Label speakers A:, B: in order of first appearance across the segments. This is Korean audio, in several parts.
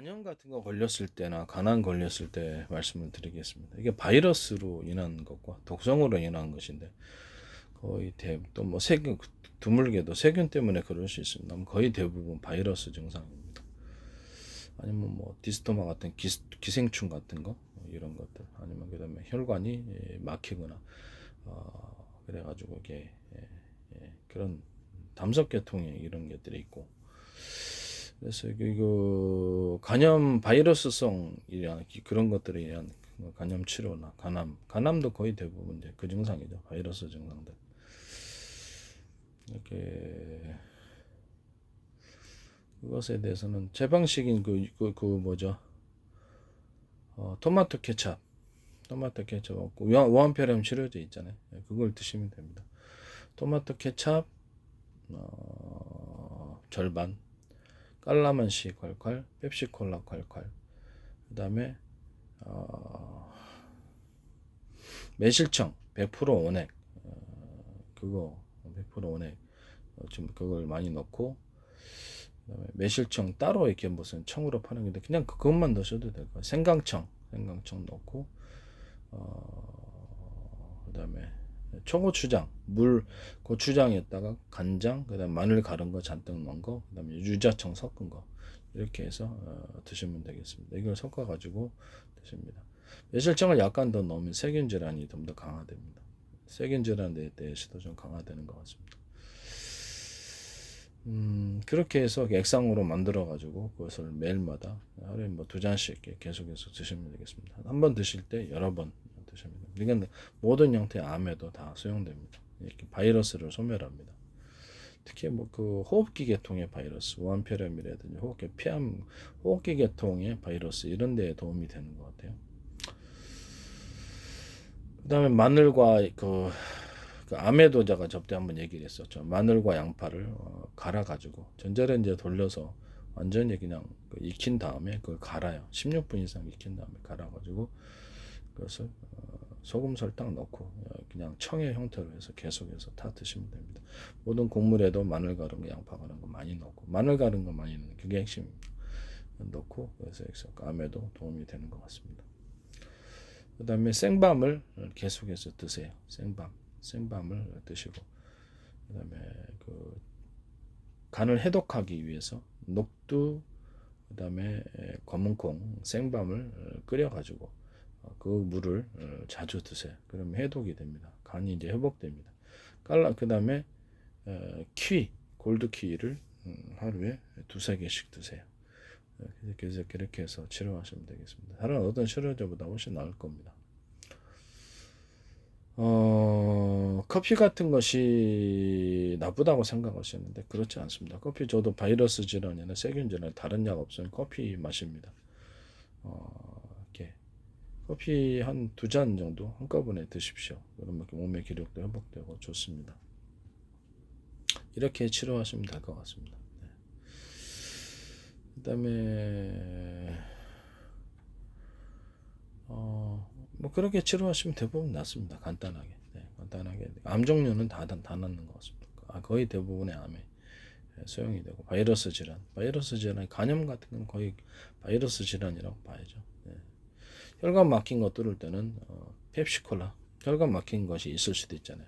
A: 간염 같은 거 걸렸을 때나 간암 걸렸을 때 말씀을 드리겠습니다. 이게 바이러스로 인한 것과 독성으로 인한 것인데 거의 또 뭐 세균 드물게도 세균 때문에 그럴 수 있습니다. 거의 대부분 바이러스 증상입니다. 아니면 뭐 디스토마 같은 기생충 같은 거 이런 것들 아니면 그다음에 혈관이 막히거나 그래가지고 이게 그런 담석계통에 이런 것들이 있고 그래서 그 간염 바이러스성이란 그런 것들에 의한 간염 치료나 간암도 거의 대부분 이제 그 증상이죠. 바이러스 증상들. 이렇게 그것에 대해서는 제 방식인 그 뭐죠? 토마토 케찹 없고 우한폐렴 치료제 있잖아요. 그걸 드시면 됩니다. 토마토 케찹 절반, 깔라만시 콸콸, 펩시콜라 콸콸, 그 다음에 매실청 100% 원액 그거 100% 원액 좀 그걸 많이 넣고 그다음에 매실청 따로 이렇게 무슨 청으로 파는 건데 그냥 그것만 넣으셔도 될 거예요. 생강청 넣고 그다음에 초고추장 물 고추장에다가 간장 그다음 마늘 갈은 거 잔뜩 넣은 거 그다음에 유자청 섞은 거 이렇게 해서 드시면 되겠습니다. 이걸 섞어 가지고 드십니다. 매실청을 약간 더 넣으면 세균 질환이 좀 더 강화됩니다. 세균 질환에 대해서도 좀 강화되는 것 같습니다. 그렇게 해서 액상으로 만들어 가지고 그것을 매일마다 하루에 뭐 2잔씩 계속해서 드시면 되겠습니다. 한 번 드실 때 여러 번 드시면 됩니다. 이건 모든 형태의 암에도 다 소용됩니다. 이렇게 바이러스를 소멸합니다. 특히 뭐 그 호흡기 계통의 바이러스, 우한폐렴이라든지 호흡기 계통의 바이러스 이런 데에 도움이 되는 것 같아요. 그다음에 마늘과 그 암에도 제가 접대 한번 얘기를 했었죠. 마늘과 양파를 갈아가지고 전자레인지에 돌려서 완전히 그냥 익힌 다음에 그걸 갈아요. 16분 이상 익힌 다음에 갈아가지고 그것을 소금 설탕 넣고 그냥 청의 형태로 해서 계속해서 다 드시면 됩니다. 모든 곡물에도 마늘 갈은 거, 양파 갈은 거 많이 넣고 마늘 갈은 거 많이 넣는 그게 핵심입니다. 넣고 그래서 암에도 도움이 되는 것 같습니다. 그 다음에 생밤을 계속해서 드세요. 생밤을 드시고 그 다음에 그 간을 해독하기 위해서 녹두 그 다음에 검은콩 생밤을 끓여가지고 그 물을 자주 드세요. 그러면 해독이 됩니다. 간이 이제 회복됩니다. 그 다음에 골드 키위를 하루에 2-3개씩 드세요. 그래서 그렇게 해서 치료하시면 되겠습니다. 다른 어떤 치료제보다 훨씬 나을 겁니다. 커피 같은 것이 나쁘다고 생각하시는데 그렇지 않습니다. 커피 저도 바이러스 질환이나 세균 질환 다른 약 없으면 커피 마십니다. 이렇게 커피 한 2잔 정도 한꺼번에 드십시오. 그러면 몸의 기력도 회복되고 좋습니다. 이렇게 치료하시면 될 것 같습니다. 네. 그 다음에 뭐 그렇게 치료하시면 대부분 낫습니다. 간단하게. 네, 간단하게. 암 종류는 다 낫는 것 같습니다. 거의 대부분의 암에 소용이 되고 바이러스 질환, 간염 같은 건 거의 바이러스 질환이라고 봐야죠. 네. 혈관 막힌 거 뚫을 때는 펩시콜라, 혈관 막힌 것이 있을 수도 있잖아요.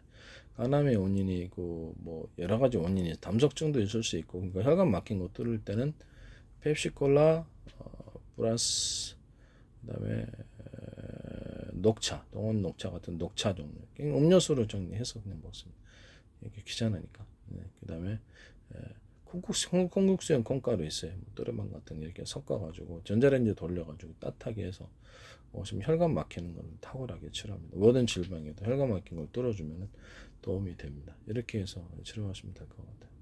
A: 간암의 원인이 뭐 여러 가지 원인이 담석증도 있을 수 있고 그러니까 혈관 막힌 거 뚫을 때는 펩시콜라 플러스 그다음에 녹차, 동원 녹차 같은 녹차 종류, 음료수로 정리해서 그냥 먹습니다. 이렇게 귀찮으니까. 네, 그다음에 콩국수용 콩가루 있어요. 또레만 같은 이렇게 섞어가지고 전자레인지 돌려가지고 따뜻하게 해서 지금 혈관 막히는 걸 탁월하게 치료합니다. 모든 질병에도 혈관 막힌 걸 뚫어주면 도움이 됩니다. 이렇게 해서 치료하시면 될 것 같아요.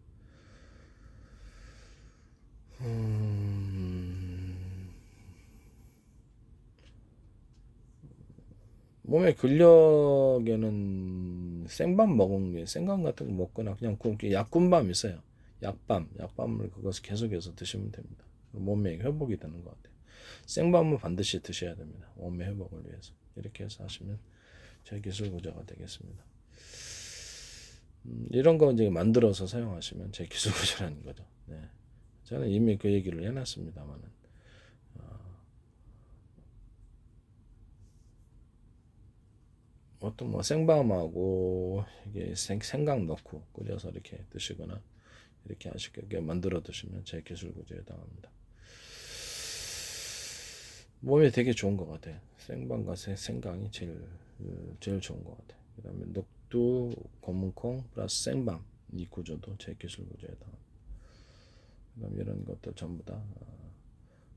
A: 몸의 근력에는 생밤 먹은 게 생강 같은 거 먹거나 그냥 약군밤 있어요. 약밤을 그것을 계속해서 드시면 됩니다. 몸에 회복이 되는 것 같아요. 생밤은 반드시 드셔야 됩니다. 몸의 회복을 위해서. 이렇게 해서 하시면 제 기술 구조가 되겠습니다. 이런 거 이제 만들어서 사용하시면 제 기술 구조라는 거죠. 네. 저는 이미 그 얘기를 해놨습니다만은 보통 뭐 생밤하고 이게 생강 넣고 끓여서 이렇게 드시거나 이렇게 하시게 만들어 드시면 제 기술구조에 해당합니다. 몸에 되게 좋은 것 같아요. 생방과 생강이 제일 좋은 것 같아요. 그다음에 녹두, 검은콩 플러스 생방 이 구조도 제 기술 구조에 해당합니다. 그다음 이런 것도 전부 다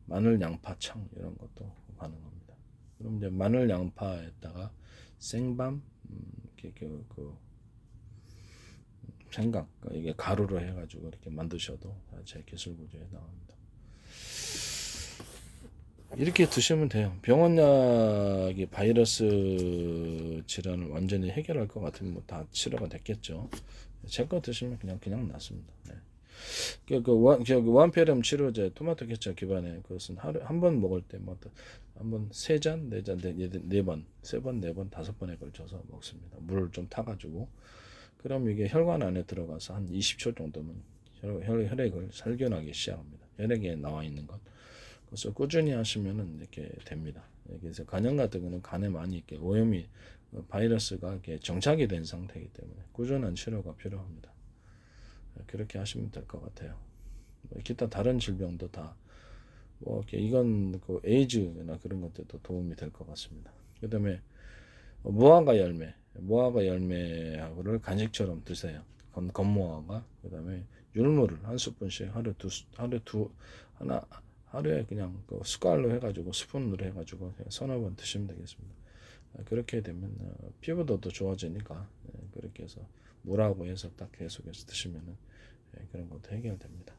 A: 마늘, 양파, 청 이런 것도 가능합니다. 그럼 이제 마늘, 양파에다가 생밤, 생강 이게 가루로 해가지고 이렇게 만드셔도 제 기술 구조에 해당합니다. 이렇게 드시면 돼요. 병원약이 바이러스 질환을 완전히 해결할 것 같으면 뭐 다 치료가 됐겠죠. 제 거 드시면 그냥 낫습니다. 네. 완폐렴 치료제 토마토 케첩 기반의 그것은 하루 한 번 먹을 때 뭐 한 번 세 잔, 네 잔, 네 번, 세 번, 네 번, 다섯 번에 걸쳐서 먹습니다. 물을 좀 타가지고 그럼 이게 혈관 안에 들어가서 한 20초 정도면 혈액을 살균하기 시작합니다. 혈액에 나와 있는 것. 그래서 꾸준히 하시면은 이렇게 됩니다. 그래서 간염 같은 거는 간에 많이 이렇게 오염이 바이러스가 이렇게 정착이 된 상태이기 때문에 꾸준한 치료가 필요합니다. 그렇게 하시면 될 것 같아요. 기타 다른 질병도 다 뭐 이건 그 에이즈나 그런 것들도 도움이 될 것 같습니다. 그다음에 무화과 열매하고를 간식처럼 드세요. 건무화과 그다음에 율무를 한 스푼씩 하루 두 하나 하루에 그냥 그 숟갈로 해가지고 스푼으로 해가지고 서너 번 드시면 되겠습니다. 그렇게 되면 피부도 더 좋아지니까 그렇게 해서 물하고 해서 딱 계속해서 드시면은 그런 것도 해결됩니다.